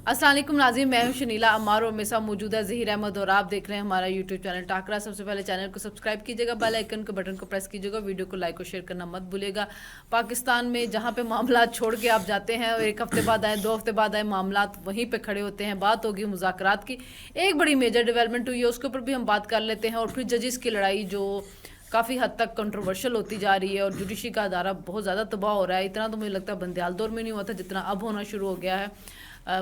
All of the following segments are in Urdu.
السلام علیکم ناظرین، میں ہوں شنیلا عمار اور میرے ساتھ موجود ہے ظہیر احمد اور آپ دیکھ رہے ہیں ہمارا یوٹیوب چینل ٹاکرا۔ سب سے پہلے چینل کو سبسکرائب کیجیے گا، بیل آئیکن کے بٹن کو پریس کیجیے گا، ویڈیو کو لائک اور شیئر کرنا مت بھولے گا۔ پاکستان میں جہاں پہ معاملات چھوڑ کے آپ جاتے ہیں اور ایک ہفتے بعد آئے 2 ہفتے بعد آئے، معاملات وہیں پہ کھڑے ہوتے ہیں۔ بات ہوگی مذاکرات کی، ایک بڑی میجر ڈیولپمنٹ ہوئی ہے، اس کے اوپر بھی ہم بات کر لیتے ہیں۔ اور پھر ججز کی لڑائی جو کافی حد تک کنٹروورشل ہوتی جا رہی ہے اور جوڈیشری کا ادارہ بہت زیادہ تباہ ہو رہا ہے۔ اتنا تو مجھے لگتا ہے بندیال دور میں نہیں ہوا تھا جتنا اب ہونا شروع ہو گیا ہے،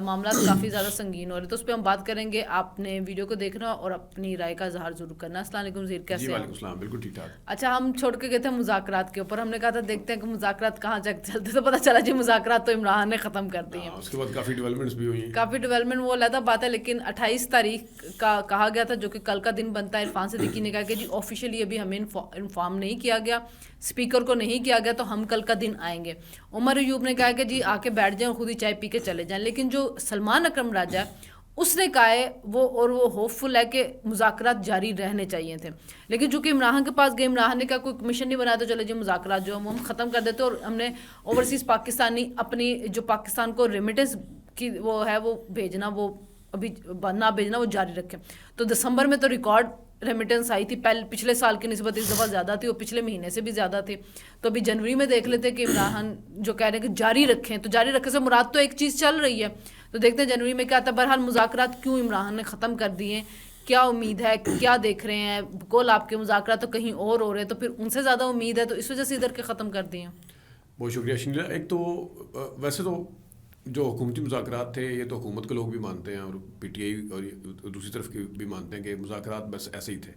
معاملات کافی زیادہ سنگین ہو رہے ہیں، تو اس پہ ہم بات کریں گے۔ آپ نے ویڈیو کو دیکھنا اور اپنی رائے کا اظہار ضرور کرنا۔ السلام علیکم زیر، کیسے ہیں؟ جی وعلیکم السلام، بالکل ٹھیک ٹھاک۔ اچھا، ہم چھوڑ کے گئے تھے مذاکرات کے اوپر، ہم نے کہا تھا دیکھتے ہیں کہ مذاکرات کہاں تک چلتے، تو پتہ چلا جی مذاکرات تو عمران نے ختم کر دی ہیں۔ اس کے بعد کافی ڈیولپمنٹس بھی ہوئی ہیں، کافی ڈیولپمنٹ وہ علیحدہ بات ہے، لیکن 28 تاریخ کا کہا گیا تھا جو کہ کل کا دن بنتا ہے۔ عرفان صدیقی نے کہا کہ جی آفیشیلی ابھی ہمیں انفارم نہیں کیا گیا، اسپیکر کو نہیں کیا گیا، تو ہم کل کا دن آئیں گے۔ عمر ایوب نے کہا کہ جی آ کے بیٹھ جائیں اور خود ہی چائے پی کے چلے جائیں، لیکن جو سلمان اکرم راجہ ہے اس نے کہا ہے وہ ہوپ فل ہے کہ مذاکرات جاری رہنے چاہیے تھے، لیکن چونکہ عمران کے پاس گئے، عمران نے کہا کوئی کمیشن نہیں بنایا تو چلے جی مذاکرات جو ہم ختم کر دیتے، اور ہم نے اوورسیز پاکستانی اپنی جو پاکستان کو ریمیٹنس کی وہ ہے وہ بھیجنا، وہ ابھی نہ بھیجنا وہ جاری رکھیں۔ تو دسمبر میں تو ریکارڈ ریمیٹنس آئی تھی، پچھلے سال کی نسبت اس دفعہ زیادہ تھی اور پچھلے مہینے سے بھی زیادہ تھی۔ تو ابھی جنوری میں دیکھ لیتے کہ عمران جو کہہ رہے ہیں کہ جاری رکھیں، تو جاری رکھنے سے مراد تو ایک چیز چل رہی ہے، تو دیکھتے ہیں جنوری میں کیا آتا ہے۔ بہرحال مذاکرات کیوں عمران نے ختم کر دیے، کیا امید ہے، کیا دیکھ رہے ہیں؟ کل آپ کے مذاکرات تو کہیں اور ہو رہے ہیں، تو پھر ان سے زیادہ امید ہے، تو اس وجہ سے ادھر کے ختم کر دیے۔ بہت شکریہ شنیلا۔ ایک تو ویسے تو جو حکومتی مذاکرات تھے یہ تو حکومت کے لوگ بھی مانتے ہیں اور پی ٹی آئی اور دوسری طرف کے بھی مانتے ہیں کہ مذاکرات بس ایسے ہی تھے،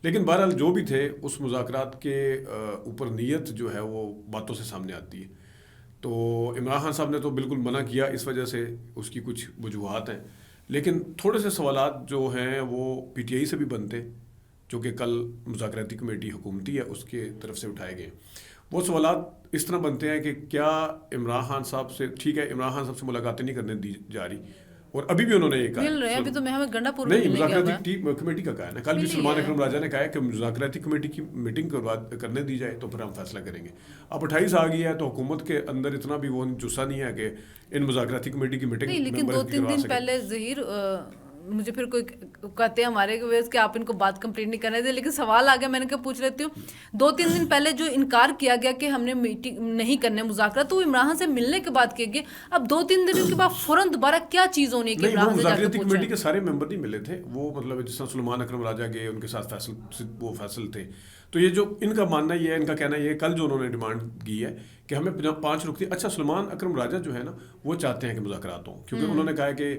لیکن بہرحال جو بھی تھے اس مذاکرات کے اوپر نیت جو ہے وہ باتوں سے سامنے آتی ہے۔ تو عمران خان صاحب نے تو بالکل منع کیا، اس وجہ سے اس کی کچھ وجوہات ہیں، لیکن تھوڑے سے سوالات جو ہیں وہ پی ٹی آئی سے بھی بنتے، جو کہ کل مذاکراتی کمیٹی حکومتی ہے اس کے طرف سے اٹھائے گئے۔ وہ سوالات اس طرح بنتے ہیں کہ کیا عمران خان صاحب سے، ٹھیک ہے عمران خان صاحب سے ملاقاتیں نہیں کرنے دی جا رہی، اور ابھی بھی انہوں نے یہ کہا مل رہے ہیں، ابھی تو میں ہمیں گنڈا پور نہیں، مذاکراتی کمیٹی کا کہا ہے نا، کل بھی سلمان اکرم راجہ نے کہا ہے کہ مذاکراتی کمیٹی کی میٹنگ کرنے دی جائے تو پھر ہم فیصلہ کریں گے۔ اب 28 آ گئی ہے تو حکومت کے اندر اتنا بھی وہ جسا نہیں ہے کہ ان مذاکراتی کمیٹی کی میٹنگ نہیں، لیکن 2-3 دن پہلے ظہیر مجھے پھر کوئی کہتے ہیں ہمارے کہ آپ ان کو بات کمپلیٹ نہیں کرنے دیں، لیکن سوال آ گیا، میں نے کہا پوچھ لیتی ہوں۔ 2-3 دن پہلے جو انکار کیا گیا کہ ہم نے میٹنگ نہیں کرنے مذاکرات، تو وہ عمران سے ملنے کے بعد کیا گیا، اب 2-3 دن کے بعد فوراً دوبارہ کیا چیز ہونی ہے کہ عمران سے جا کے پوچھیں؟ کمیٹی کے سارے ممبر نہیں ملے تھے، وہ مطلب جس طرح سلمان اکرم راجہ گئے ان کے ساتھ وہ فیصل تھے، تو یہ جو ان کا ماننا یہ ہے، ان کا کہنا یہ ہے، کل جو انہوں نے ڈیمانڈ کی ہے کہ ہمیں 5 رکن، اچھا سلمان اکرم راجہ جو ہے نا وہ چاہتے ہیں کہ مذاکرات ہوں، کیونکہ انہوں نے کہا ہے کہ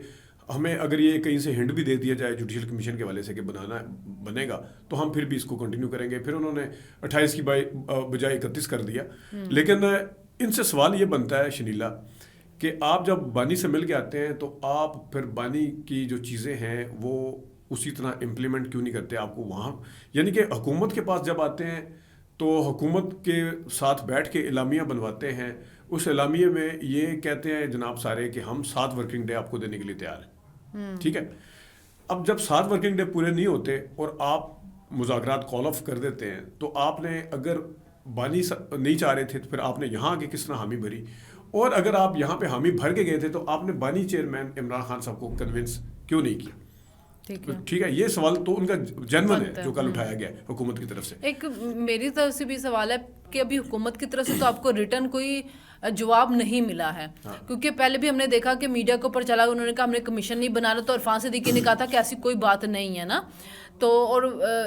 ہمیں اگر یہ کہیں سے ہنٹ بھی دے دیا جائے جوڈیشل کمیشن کے والے سے کہ بنے گا تو ہم پھر بھی اس کو کنٹینیو کریں گے۔ پھر انہوں نے 28 کی بجائے 31 کر دیا، لیکن ان سے سوال یہ بنتا ہے شنیلا کہ آپ جب بانی سے مل کے آتے ہیں تو آپ پھر بانی کی جو چیزیں ہیں وہ اسی طرح امپلیمنٹ کیوں نہیں کرتے؟ آپ کو وہاں یعنی کہ حکومت کے پاس جب آتے ہیں تو حکومت کے ساتھ بیٹھ کے اعلامیہ بنواتے ہیں، اس اعلامیے میں یہ کہتے ہیں جناب سارے کہ ہم 7 ورکنگ ڈے آپ کو دینے کے لیے تیار ہیں، ٹھیک ہے۔ اب جب 7 ورکنگ ڈے پورے نہیں ہوتے اور آپ مذاکرات کال آف کر دیتے ہیں، تو آپ نے اگر بانی نہیں چاہ رہے تھے تو پھر آپ نے یہاں کے کس طرح حامی بھری، اور اگر آپ یہاں پہ حامی بھر کے گئے تھے تو آپ نے بانی چیئرمین عمران خان صاحب کو کنونس کیوں نہیں کیا؟ ٹھیک ہے، یہ سوال تو ان کا جنون ہے جو کل اٹھایا گیا حکومت کی طرف سے۔ ایک میری طرف سے بھی سوال ہے کہ ابھی حکومت کی طرف سے تو آپ کو ریٹرن کوئی جواب نہیں ملا ہے، کیونکہ پہلے بھی ہم نے دیکھا کہ میڈیا کے اوپر چلا، انہوں نے کہا ہم نے کمیشن نہیں بنانا، تو عرفان صدیقی نے کہا تھا کہ ایسی کوئی بات نہیں ہے نا۔ تو اور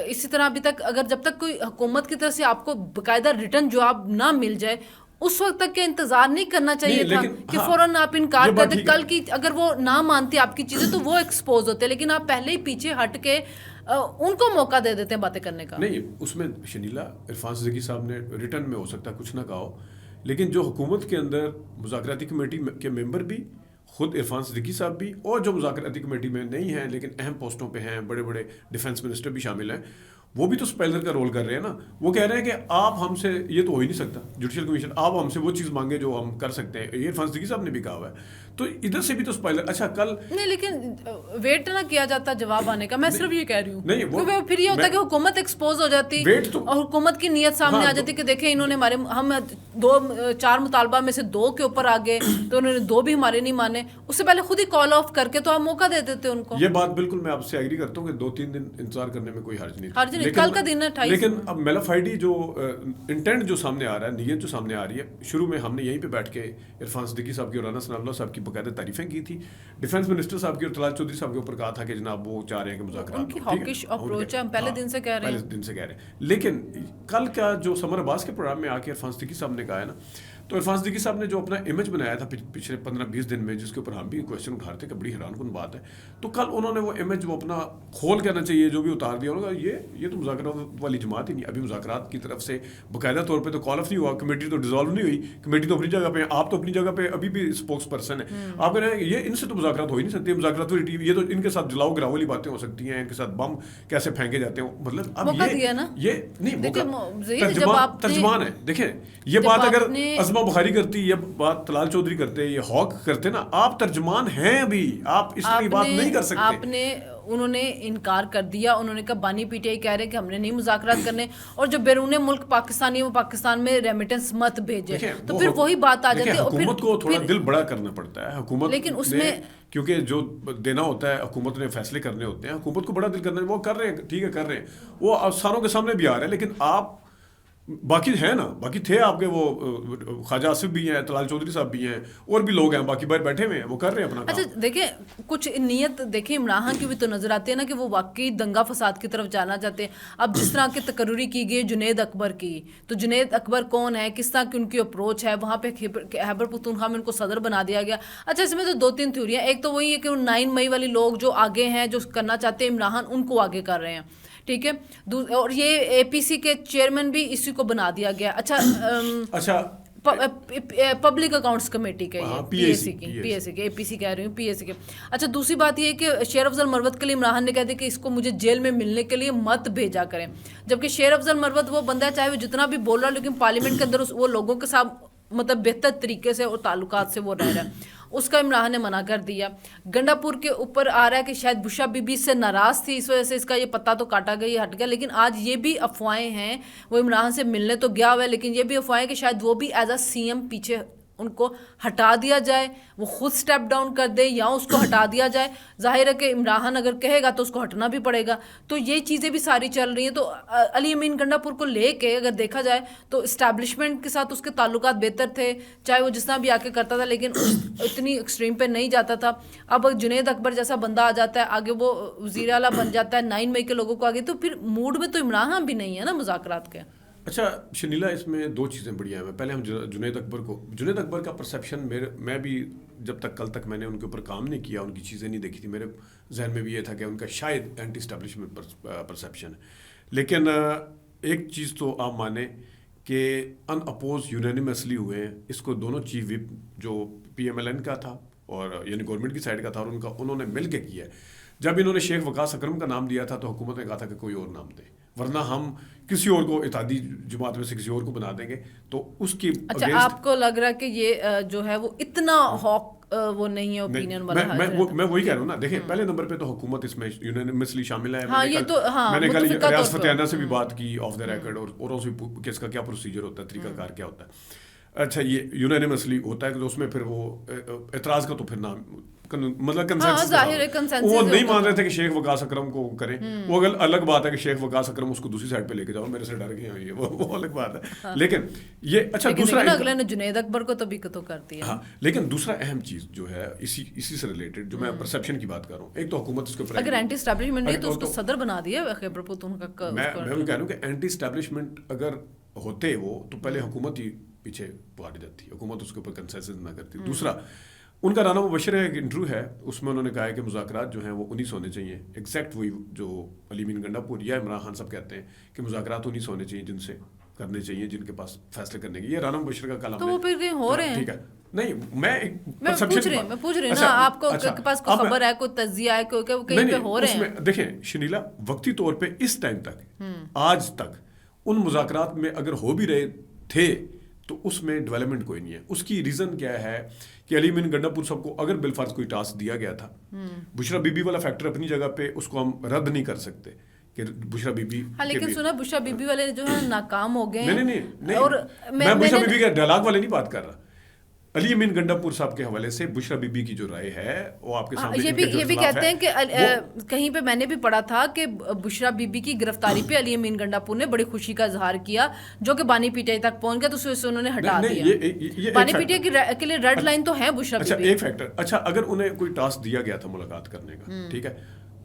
اسی طرح ابھی تک اگر جب تک کوئی حکومت کی طرف سے آپ کو باقاعدہ ریٹرن جواب نہ مل جائے اس وقت تک کے انتظار نہیں کرنا چاہیے تھا کہ فوراً آپ انکار کرتے۔ کل کی اگر وہ نہ مانتے آپ کی چیزیں تو وہ ایکسپوز ہوتے، لیکن آپ پہلے ہی پیچھے ہٹ کے ان کو موقع دے دیتے ہیں باتیں کرنے کا۔ نہیں، اس میں شنیلا عرفان صدیقی صاحب نے ریٹرن میں ہو سکتا ہے کچھ نہ کہا ہو، لیکن جو حکومت کے اندر مذاکراتی کمیٹی کے ممبر بھی، خود عرفان صدیقی صاحب بھی، اور جو مذاکراتی کمیٹی میں نہیں ہیں لیکن اہم پوسٹوں پہ ہیں، بڑے بڑے ڈیفنس منسٹر بھی شامل ہیں، وہ بھی تو اسپیلر کا رول کر رہے ہیں نا. وہ کہہ رہے ہیں کہ آپ ہم سے, یہ تو ہو ہی نہیں سکتا جوڈیشل کمیشن, آپ ہم سے وہ چیز مانگے جو ہم کر سکتے ہیں. یہ عرفان صدیقی صاحب نے بھی کہا ہوا ہے. تو ادھر سے بھی تو اسپائلر. اچھا کل نہیں, لیکن ویٹ نہ کیا جاتا جواب آنے کا, میں صرف یہ کہہ رہی ہوں. نہیں, کیونکہ پھر یہ ہوتا ہے کہ حکومت ایکسپوز ہو جاتی اور حکومت کی نیت سامنے آ جاتی کہ دیکھیں انہوں نے ہم 4 مطالبہ میں سے 2 کے اوپر آگے, تو انہوں نے 2 بھی ہمارے نہیں مانے. اس سے پہلے خود ہی کال آف کر کے تو ہم موقع دے دیتے ان کو. یہ بات بالکل میں آپ سے ایگری کرتا ہوں کہ 2-3 دن انتظار کرنے میں کوئی حرج نہیں. کل کا دن ہے 28. لیکن اب میلافائڈی جو انٹینٹ جو سامنے آ رہا ہے, نیت جو سامنے آ رہی ہے, شروع میں ہم نے یہیں پہ بیٹھ کے عرفان صدیقی صاحب کی اور رانا ثناء اللہ صاحب کی باقاعدہ تعریفیں کی تھی. ڈیفینس منسٹر صاحب کی اور طلعت چودھری صاحب کے اوپر کہا تھا کہ جناب وہ چاہ رہے ہیں کہ مذاکرات. ان کی ہاکش اپروچ ہے, ہم پہلے دن سے کہہ رہے ہیں. لیکن کل کا جو سمر عباس کے پروگرام میں آ کے عرفان صدیقی صاحب نے کہا ہے نا, تو عرفان صدیقی صاحب نے جو اپنا امیج بنایا تھا پچھلے 15-20 دن میں, جس کے اوپر ہم بھی کوشچن اٹھا رہے تھے کہ بڑی حیران کن بات ہے, تو کل انہوں نے وہ امیج وہ اپنا کھول کہنا چاہیے جو بھی اتار دیا. انہوں نے کہا یہ تو مذاکرات والی جماعت ہی نہیں. ابھی مذاکرات کی طرف سے باقاعدہ طور پہ تو کال آف نہیں ہوا, کمیٹی تو ڈیزالو نہیں ہوئی. کمیٹی تو اپنی جگہ پہ, آپ تو اپنی جگہ پہ ابھی بھی اسپوکس پرسن ہے. آپ کہہ رہے ہیں یہ ان سے تو مذاکرات ہو ہی نہیں سکتی. مذاکرات یہ تو ان کے ساتھ جلاؤ گراؤ والی باتیں ہو سکتی ہیں, ان کے ساتھ بم کیسے پھینکے جاتے ہیں. مطلب اب یہ نہیں ترجمان ہے. دیکھیں یہ بات اگر عظمہ بخاری کرتی, یہ بات طلال چودھری کرتے, یہ ہاک کرتے نا, آپ ترجمان ہیں ابھی, آپ اس کی بات نہیں کر سکتے. انہوں نے انکار کر دیا. انہوں نے کہا بانی پی ٹی آئی کہہ رہے کہ ہم نے نہیں مذاکرات کرنے, اور جو بیرون ملک پاکستانی وہ پاکستان میں ریمیٹنس مت بھیجے. تو پھر وہی بات آ جاتی ہے. حکومت کو تھوڑا دل بڑا کرنا پڑتا ہے. حکومت لیکن اس میں کیونکہ جو دینا ہوتا ہے حکومت نے فیصلے کرنے ہوتے ہیں, حکومت کو بڑا دل کرنا ہے. وہ کر رہے ہیں, ٹھیک ہے کر رہے ہیں, وہ افسانوں کے سامنے بھی آ رہے ہیں. لیکن آپ باقی ہیں نا, باقی تھے آپ کے وہ خواجہ آصف بھی ہیں, طلال چودھری صاحب بھی ہیں, اور بھی لوگ ہیں باقی باہر بیٹھے ہوئے ہیں, وہ کر رہے ہیں اپنا کام. اچھا دیکھیں کچھ نیت دیکھیں عمران خان کی بھی تو نظر آتی ہے نا کہ وہ واقعی دنگا فساد کی طرف جانا چاہتے ہیں. اب جس طرح کی تقرری کی گئی جنید اکبر کی, تو جنید اکبر کون ہے, کس طرح کی ان کی اپروچ ہے, وہاں پہ خیبر پختونخوا میں ان کو صدر بنا دیا گیا. اچھا اس میں تو 2-3 تھیوریاں. ایک تو وہی ہے کہ 9 مئی والی لوگ جو آگے ہیں, جو کرنا چاہتے ہیں عمران خان, ان کو آگے کر رہے ہیں, ٹھیک ہے. اور یہ اے پی سی کے چیئرمین بھی اسی کو بنا دیا گیا. اچھا پبلک اکاؤنٹس کمیٹی کے, پی اے سی کے, اے پی سی کہہ رہی ہوں, پی اے سی کے. اچھا دوسری بات یہ ہے کہ شیر افضل مروت کے لیے عمران خان نے کہا تھا کہ اس کو مجھے جیل میں ملنے کے لیے مت بھیجا کریں, جبکہ شیر افضل مروت وہ بندہ ہے چاہے وہ جتنا بھی بول رہا ہے, لیکن پارلیمنٹ کے اندر وہ لوگوں کے ساتھ مطلب بہتر طریقے سے اور تعلقات سے وہ رہ رہا ہے. اس کا عمران نے منع کر دیا. گنڈا پور کے اوپر آ رہا ہے کہ شاید بشا بی بی سے ناراض تھی, اس وجہ سے اس کا یہ پتہ تو کاٹا گیا, یہ ہٹ گیا. لیکن آج یہ بھی افواہیں ہیں, وہ عمران سے ملنے تو گیا ہوا ہے, لیکن یہ بھی افواہیں کہ شاید وہ بھی ایز اے سی ایم پیچھے ان کو ہٹا دیا جائے, وہ خود سٹیپ ڈاؤن کر دے یا اس کو ہٹا دیا جائے. ظاہر ہے کہ عمران خان اگر کہے گا تو اس کو ہٹنا بھی پڑے گا. تو یہ چیزیں بھی ساری چل رہی ہیں. تو علی امین گنڈا پور کو لے کے اگر دیکھا جائے تو اسٹیبلشمنٹ کے ساتھ اس کے تعلقات بہتر تھے, چاہے وہ جس طرح بھی آ کے کرتا تھا, لیکن اتنی ایکسٹریم پہ نہیں جاتا تھا. اب جنید اکبر جیسا بندہ آ جاتا ہے آگے, وہ وزیر اعلیٰ بن جاتا ہے 9 مئی کے لوگوں کو آگے, تو پھر موڈ میں تو عمران خان بھی نہیں ہے نا مذاکرات کے. اچھا شنیلا, اس میں 2 چیزیں بڑی ہیں. پہلے ہم جنید اکبر کا پرسیپشن, میں بھی جب تک کل تک میں نے ان کے اوپر کام نہیں کیا, ان کی چیزیں نہیں دیکھی تھی, میرے ذہن میں بھی یہ تھا کہ ان کا شاید اینٹی اسٹیبلشمنٹ پرسیپشن ہے. لیکن ایک چیز تو آپ مانیں کہ ان اپوز یونینیمسلی ہوئے ہیں. اس کو دونوں چیف وپ جو پی ایم ایل این کا تھا اور یعنی گورنمنٹ کی سائڈ کا تھا, اور انہوں نے مل کے کیا ہے. جب انہوں نے شیخ وقاص اکرم کا نام دیا تھا تو حکومت نے کہا تھا کہ کوئی اور نام دے, ورنہ ہم کسی اور کو اتحادی جماعت میں سے کسی اور کو بنا دیں گے. تو اس کی اچھا آپ کو لگ رہا ہے کہ یہ جو ہے وہ اتنا ہاک وہ نہیں ہے اوپینین والا. میں وہی کہہ رہا ہوں نا. دیکھیں پہلے نمبر پہ تو حکومت اس میں یونینیمسلی شامل ہے. میں نے کل ریاض فتح سے بھی بات کی آف دا ریکارڈ, اور سے کہ اس کا کیا پروسیجر ہوتا ہے, طریقہ کار کیا ہوتا ہے. اچھا یہ یونینیمسلی ہوتا ہے کہ اس میں پھر وہ اعتراض کا تو پھر نام مطلب کنسنسس, وہ نہیں مان رہے تھے کہ شیخ وقاص اکرم کو کریں. وہ اگر الگ بات ہے کہ شیخ وقاص اکرم اس کو دوسری سائڈ پہ لے کے جاؤ, میرے سے ڈر گئے ہیں, وہ الگ بات ہے. لیکن یہ اچھا دوسرا اگلے نے جنید اکبر کو تو بھی تو کر دیا. ہاں لیکن دوسرا اہم چیز جو ہے اسی سے ریلیٹڈ, جو میں پرسیپشن کی بات کر رہا ہوں, ایک تو حکومت اس کے اوپر اگر اینٹی اسٹیبلشمنٹ نہیں تو اس کو صدر بنا دیا خیبر پختونخوا کا. میں بھی کہہ رہا ہوں کہ اینٹی اسٹیبلشمنٹ اگر ہوتے وہ تو پہلے حکومت ہی پیچھے پہاڑ جاتی, حکومت اس کے اوپر کنسنسس نہ کرتی. دوسرا ان کا رانا مبشر ایک انٹرویو ہے, اس میں انہوں نے کہا ہے کہ مذاکرات جو ہیں وہ 19 ہونے چاہیے. ایگزیکٹ وہی جو علی امین گنڈا پور یا عمران خان صاحب کہتے ہیں کہ مذاکرات 19 ہونے چاہیے, جن سے کرنے چاہیے, جن کے پاس فیصلے کرنے کے. یہ رانا مبشر کا کلام ہے. تو وہ پھر ہو رہے ہیں. ٹھیک ہے, نہیں میں پوچھ رہی ہوں نا, آپ کو کے پاس کوئی خبر ہے, کوئی تجزیہ ہے, کہیں پہ ہو رہے ہیں. دیکھیں شنیلا, وقتی طور پہ اس ٹائم تک آج تک ان مذاکرات میں اگر ہو بھی رہے تھے تو اس میں ڈیولپمنٹ کوئی نہیں ہے. اس کی ریزن کیا ہے کہ علی امین گنڈا پور صاحب کو اگر بالفرض کوئی ٹاسک دیا گیا تھا, بشرا بی بی والا فیکٹر اپنی جگہ پہ اس کو ہم رد نہیں کر سکتے کہ بشرا بی بی, ہاں لیکن سنا بشرا بی بی والے جو ہے ناکام ہو گئے ہیں. نہیں, اور میں بشرا بی بی کے ڈائلاگ والے نہیں بات کر رہا, علی امین گنڈا پور صاحب کے حوالے سے بشرا بی بی کی جو رائے ہے وہ آپ کے سامنے یہ بھی کہتے ہیں کہ کہیں پہ میں نے بھی پڑھا تھا کہ بشرا بی بی کی گرفتاری پہ علی امین گنڈا پور نے بڑی خوشی کا اظہار کیا, جو کہ بانی پی ٹی آئی تک پہنچ گیا تو اس سے انہوں نے ہٹا دیا. بانی پی ٹی آئی کے لیے ریڈ لائن تو ہے بشرا بی بی. ایک فیکٹر, اچھا اگر انہیں کوئی ٹاسک دیا گیا تھا ملاقات کرنے کا, ٹھیک ہے,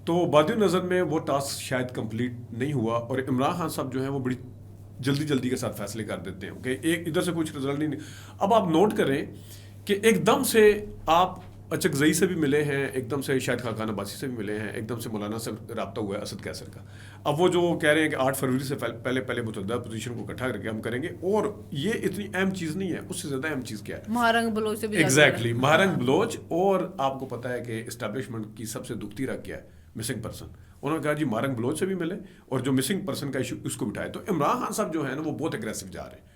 تو بادی نظر میں وہ ٹاسک شاید کمپلیٹ نہیں ہوا اور عمران خان صاحب جو ہیں وہ بڑی جلدی کے ساتھ فیصلے کر دیتے ہیں کہ ایک ادھر سے کچھ رزلٹ نہیں. اب آپ نوٹ کریں کہ ایک دم سے آپ اچکزئی سے بھی ملے ہیں, ایک دم سے شاہد خاقان عباسی سے بھی ملے ہیں, ایک دم سے مولانا سے رابطہ ہوا ہے اسد کیسر کا. اب وہ جو کہہ رہے ہیں کہ 8 فروری سے پہلے متحدہ پوزیشن کو اکٹھا کر کے ہم کریں گے, اور یہ اتنی اہم چیز نہیں ہے, اس سے زیادہ اہم چیز کیا ہے مہارنگ بلوچ سے بھی ایگزیکٹلی مہارنگ بلوچ. اور آپ کو پتا ہے کہ اسٹیبلشمنٹ کی سب سے دکھتی رکھ کیا ہے مسنگ پرسن. انہوں نے کہا جی مہارنگ بلوچ سے بھی ملے اور جو مسنگ پرسن کا ایشو اس کو بٹھائے. تو عمران خان صاحب جو ہے نا وہ بہت اگریسو جا رہے ہیں,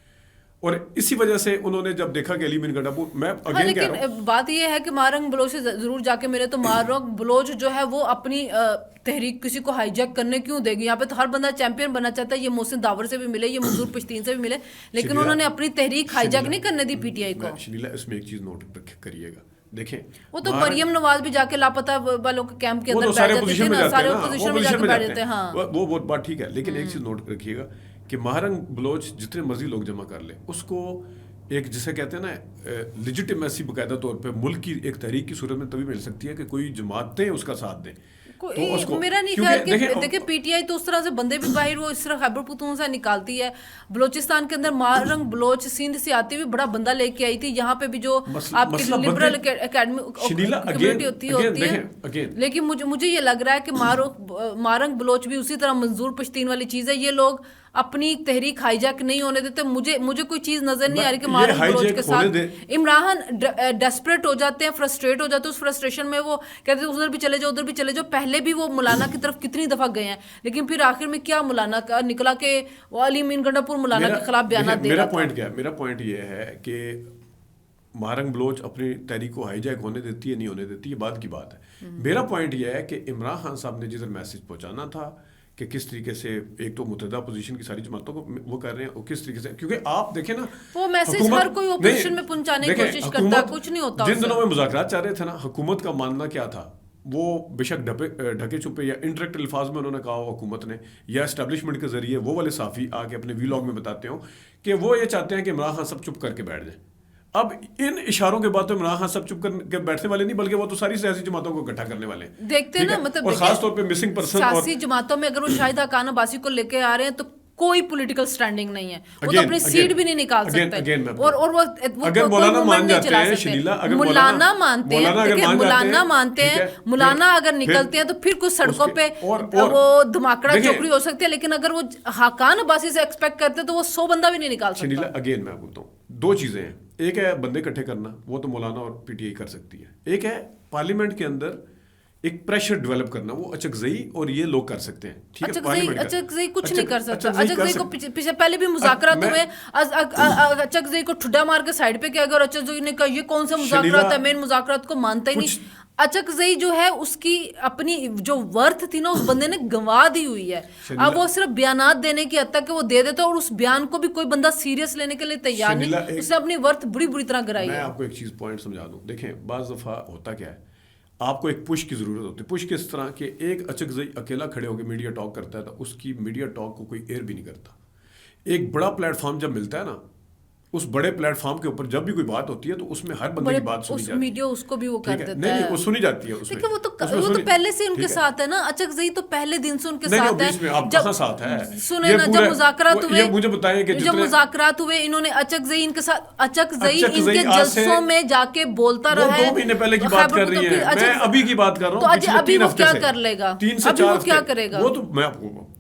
اور اسی وجہ سے انہوں نے جب دیکھا کہ علی امین گنڈا پور, میں اگین کہہ رہا ہوں بات یہ ہے کہ مہارنگ بلوچ سے ضرور جا کے ملے, تو مہارنگ بلوچ جو ہے وہ اپنی تحریک کسی کو ہائی جیک کرنے کیوں دے گی؟ یہاں پہ تو ہر بندہ چیمپئن بننا چاہتا ہے. یہ محسن داور سے بھی ملے, یہ منظور پشتین سے بھی ملے, لیکن انہوں نے اپنی تحریک ہائی جیک نہیں کرنے دی پی ٹی آئی کو. شنیلا اس میں ایک چیز نوٹ کریے گا, دیکھیں وہ تو مریم نواز بھی جا کے لاپتہ والوں کے کیمپ کے اندر بیٹھ جاتے تھے نا, سارے اپوزیشن میں جا کے بیٹھ جاتے ہیں. ہاں وہ بہت بات ٹھیک ہے, لیکن ایک چیز نوٹ رکھیے گا کہ مہارنگ بلوچ جتنے مرضی لوگ جمع کر لے, اس کو ایک جسے کہتے ہیں نا لیجیٹیمیسی باقاعدہ طور پہ ملک کی ایک تحریک کی صورت میں تبھی مل سکتی ہے کہ کوئی جماعتیں اس کا ساتھ دیں. میرا نہیں خیال کہ دیکھیں پی ٹی آئی تو اس طرح سے بندے بھی باہر وہ اس طرح خیبر پختونخوا سے نکالتی ہے. بلوچستان کے اندر مہارنگ بلوچ سندھ سے آتی ہوئی بڑا بندہ لے کے آئی تھی, یہاں پہ بھی جو آپ کی لبرل کمیونٹی ہوتی ہے. لیکن مجھے یہ لگ رہا ہے کہ مہارنگ بلوچ بھی اسی طرح منظور پشتین والی چیز ہے. یہ لوگ اپنی تحریک ہائی جیک نہیں ہونے دیتے. مجھے کوئی چیز نظر نہیں آ رہی کہ مہارنگ بلوچ کے ساتھ عمران ڈیسپریٹ ہو جاتے ہیں, فرسٹریٹ ہو جاتے ہیں. اس فرسٹریشن میں وہ کہتے ہیں ادھر بھی چلے جاؤ, ادھر بھی چلے جاؤ. پہلے بھی وہ مولانا کی طرف کتنی دفعہ گئے ہیں, لیکن پھر آخر میں کیا مولانا کا نکلا کہ وہ علی امین گنڈا پور مولانا کے خلاف بیانات دے رہا تھا. میرا پوائنٹ یہ ہے کہ مہارنگ بلوچ اپنی تحریک کو ہائی جیک ہونے دیتی ہے نہیں ہونے دیتی, یہ بات کی بات ہے. میرا پوائنٹ یہ ہے کہ عمران خان صاحب نے جدھر میسج پہنچانا تھا کہ کس طریقے سے ایک تو متحدہ اپوزیشن کی ساری جماعتوں کو وہ کر رہے ہیں, اور کس طریقے سے, کیونکہ آپ دیکھیں نا وہ میسج ہر کوئی اپوزیشن میں پہنچانے کی کوشش کرتا ہے, کچھ نہیں ہوتا. جن دنوں میں مذاکرات چل رہے تھے نا, حکومت کا ماننا کیا تھا, وہ بے شک ڈھکے چھپے یا انڈائریکٹ الفاظ میں انہوں نے کہا حکومت نے یا اسٹیبلشمنٹ کے ذریعے وہ والے صحافی آ کے اپنے ویلاگ میں بتاتے ہوں کہ وہ یہ چاہتے ہیں کہ عمران خان سب چپ کر کے بیٹھ جائیں. اب ان اشاروں کے بعد تو عمران خان سب چپ کر کے بیٹھنے والے نہیں, بلکہ وہ تو ساری سیاسی جماعتوں کو اکٹھا کرنے والے ہیں. دیکھتے ہیں نا, مطلب اور خاص طور پہ مسنگ پرسن سیاسی جماعتوں میں اگر وہ شاہد خاقان عباسی کو لے کے آ رہے ہیں تو کوئی پولیٹیکل سٹینڈنگ نہیں ہے, وہ تو اپنی سیٹ بھی نہیں نکال سکتے. اور وہ اگر مولانا مان جاتے ہیں شنیلا, اگر مولانا مانتے ہیں مولانا اگر نکلتے ہیں تو پھر کچھ سڑکوں پہ وہ دھماکڑا چوکڑی ہو سکتی ہے, لیکن اگر وہ خاقان عباسی سے ایکسپیکٹ کرتے ہیں تو وہ 100 بندہ بھی نہیں نکال سکتا. شنیلا اگین میں بولتا ہوں, 2 چیزیں ہیں. ایک ہے بندے اکٹھے کرنا, وہ تو مولانا اور پی ٹی آئی کر سکتی ہے. ایک ہے پارلیمنٹ کے اندر ایک پریشر ڈیولپ کرنا, وہ اچکزئی اور یہ لوگ کر سکتے ہیں. اچکزئی کچھ نہیں کر سکتا. اچکزئی کو پیچھے پہلے بھی مذاکرات ہوئے, اچکزئی کو ٹھڈا مار کے سائڈ پہ کیا گیا, اور اچکزئی نے کہا یہ کون سے مذاکرات ہے, مین مذاکرات کو مانتا ہی نہیں. اچکزئی جو ہے اس کی اپنی جو ورتھ تھی نا اس بندے نے گنوا دی ہوئی ہے. اب وہ صرف بیانات دینے کی حد تک کہ وہ دے دیتا, اور اس بیان کو بھی کوئی بندہ سیریس لینے کے لیے تیار نہیں. اس نے اپنی ورتھ بری طرح گرائی ہے. میں آپ کو ایک چیز پوائنٹ سمجھا دوں. دیکھیں بعض دفعہ ہوتا کیا ہے, آپ کو ایک پش کی ضرورت ہوتی ہے. پش کس طرح کہ ایک اچکزئی اکیلا کھڑے ہو کے میڈیا ٹاک کرتا ہے تو اس کی میڈیا ٹاک کو کوئی ایئر بھی نہیں کرتا. ایک بڑا پلیٹ فارم جب ملتا ہے نا, اس بڑے پلیٹ فارم کے اوپر جب بھی کوئی بات ہوتی ہے تو اس میں ہر بندے کی بات سنی جاتی ہے. میڈیا اس کو بھی وہ کر دیتا ہے. نہیں وہ سنی جاتی ہے. لیکن وہ تو پہلے سے ان کے ساتھ ہے نا, اچکزئی تو پہلے دن سے ان کے ساتھ ہے. آپ کہاں ساتھ ہے, سنیں نا, جب مذاکرات ہوئے, مجھے بتائیں کہ جب مذاکرات ہوئے انہوں نے اچکزئی ان کے ساتھ, اچکزئی ان کے جلسوں میں جا کے بولتا رہا ہے. 2 مہینے پہلے کی بات کر رہی ہیں, میں ابھی کی بات کر رہا ہوں. تو ابھی وہ کیا کر لے گا, ابھی وہ کیا کرے گا. وہ تو میں آپ کو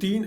3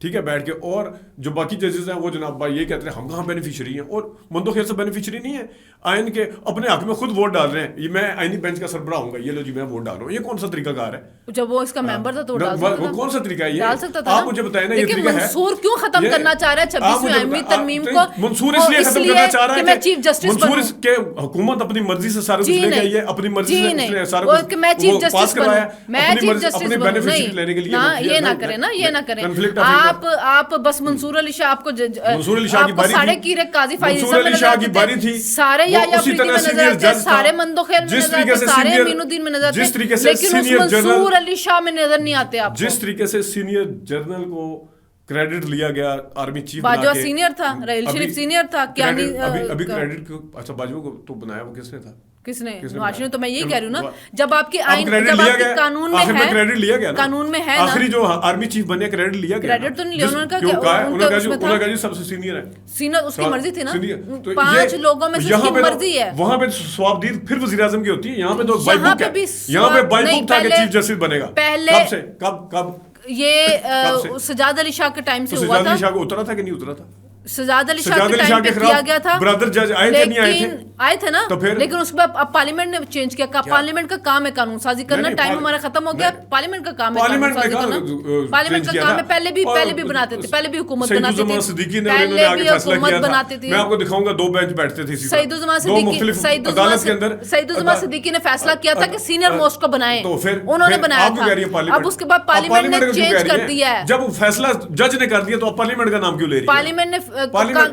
ٹھیک ہے, بیٹھ کے, اور جو باقی ججز ہیں وہ جناب بھائی یہ کہتے ہیں ہم کہاں بینیفیشری ہیں, اور مندو خیر سے بینیفیشری نہیں ہے, آئین کے اپنے حق میں خود ووٹ ڈال رہے ہیں, یہ میں آئینی بینچ کا سربراہ ہوں گا, یہ لو جی میں ووٹ ڈال رہا ہوں, یہ کون سا طریقہ کار ہے؟ جب وہ اس کا ممبر تھا تو ڈال سکتا تھا, وہ کون سا طریقہ ہے یہ؟ ڈال سکتا تھا, آپ مجھے بتائیں نا, یہ لیکن طریقہ ہے منصور کیوں ختم کرنا چاہ رہا ہے 26ویں آئینی ترمیم کو؟ منصور اس لیے ختم کرنا چاہ رہا ہے کہ میں چیف جسٹس منصور اس کے حکومت اپنی مرضی سے سارا کچھ لے کے آئی ہے, اپنی مرضی سے سارا کچھ میں چیف پاس جسٹس کروایا, میں چیف جسٹس بینیفیشری لینے کے لیے یہ نہ کریں نا, یہ نہ کریں آپ بس منصور علی شاہ آپ کو منصور علی شاہ کی باری سارے کیرے قاضی فائز منصور علی شاہ کی باری تھی, سارے یا فریدی میں نظر آتے ہیں, سارے مندو خیل میں نظر آتے ہیں, سارے امین الدین میں نظر آتے ہیں, لیکن اس منصور علی شاہ میں نظر نہیں آتے آپ کو. جس طریقے سے سینئر جنرل کو کریڈٹ لیا گیا آرمی چیف باجوہ سینئر تھا, ریل شریف سینئر تھا, کیا نہیں ابھی کریڈٹ کو, اچھا باجوہ کو تو بنایا وہ کس نے تھا؟ کس نے؟ نواز شریف. تو میں یہی کہہ رہی ہوں نا, جب آپ کی آئین, جب آپ کے قانون میں ہے, کریڈٹ لیا گیا, قانون میں ہے نا, آخری جو آرمی چیف بنے کریڈٹ لیا گیا, کریڈٹ تو نہیں لیا, انہوں نے کہا جی سب سے سینئر ہے, سینئر اس کی مرضی تھی نا, 5 لوگوں میں سے اس کی مرضی ہے. وہاں پہ ثوابدید پھر وزیر اعظم کی ہوتی ہے, یہاں پہ تو بائی بک ہے, یہاں پہ بائی بک تھا کہ چیف جسٹس بنے گا. پہلے کب سے کب یہ سجاد علی شاہ کے ٹائم سے ہوا تھا. سجاد علی شاہ کو اترا تھا کہ نہیں اترا تھا؟ سجاد علی شاہ کے ٹائم پہ کیا گیا تھا, برادر جج آئے تھے نہیں آئے تھے؟ آئے تھے نا, لیکن اس کے بعد اب پارلیمنٹ نے چینج کیا. پارلیمنٹ کا کام ہے قانون سازی کرنا, ٹائم ہمارا ختم ہو گیا, پارلیمنٹ کا کام ہے قانون سازی کرنا, پارلیمنٹ کا کام ہے. پہلے بھی بناتے تھے, پہلے بھی حکومت بناتے تھے, پہلے بھی حکومت بناتے تھے. میں آپ کو دکھاؤں گا 2 بینچ بیٹھتے تھے سعید الزمان صدیقی نے فیصلہ کیا تھا کہ سینئر موسٹ کو بنائیں, انہوں نے بنایا تھا. اب اس کے بعد پارلیمنٹ نے چینج کر دیا ہے. جب فیصلہ جج نے کر دیا تو اب پارلیمنٹ کا نام کیوں لے رہی ہے؟ پارلیمنٹ نے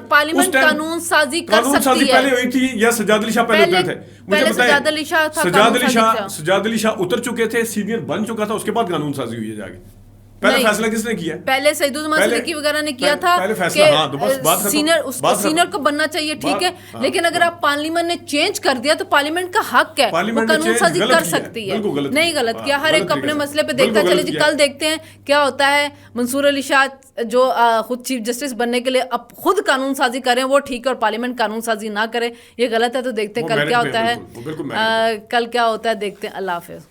پارلیمنٹ قانون سازی کر سکتی ہے. پہلے ہوئی تھی یا سجاد علی شاہ پہلے اترے تھے؟ پہلے سجاد علی شاہ تھا, سجاد علی شاہ اتر چکے تھے, سینئر بن چکا تھا, اس کے بعد قانون سازی ہوئی ہے جا کے. پہلے فیصلہ کس نے کیا؟ پہلے سعید الزمان صدیقی وغیرہ نے کیا تھا کہ سینئر کو بننا چاہیے, ٹھیک ہے, لیکن اگر آپ پارلیمنٹ نے چینج کر دیا تو پارلیمنٹ کا حق ہے, وہ قانون سازی کر سکتی ہے. نہیں غلط کیا, ہر ایک اپنے مسئلے پہ دیکھتا ہے. چلے جی کل دیکھتے ہیں کیا ہوتا ہے. منصور علی شاہ جو خود چیف جسٹس بننے کے لیے اب خود قانون سازی کریں وہ ٹھیک ہے, اور پارلیمنٹ قانون سازی نہ کرے یہ غلط ہے. تو دیکھتے ہیں کل کیا ہوتا ہے, کل کیا ہوتا ہے دیکھتے ہیں. اللہ حافظ.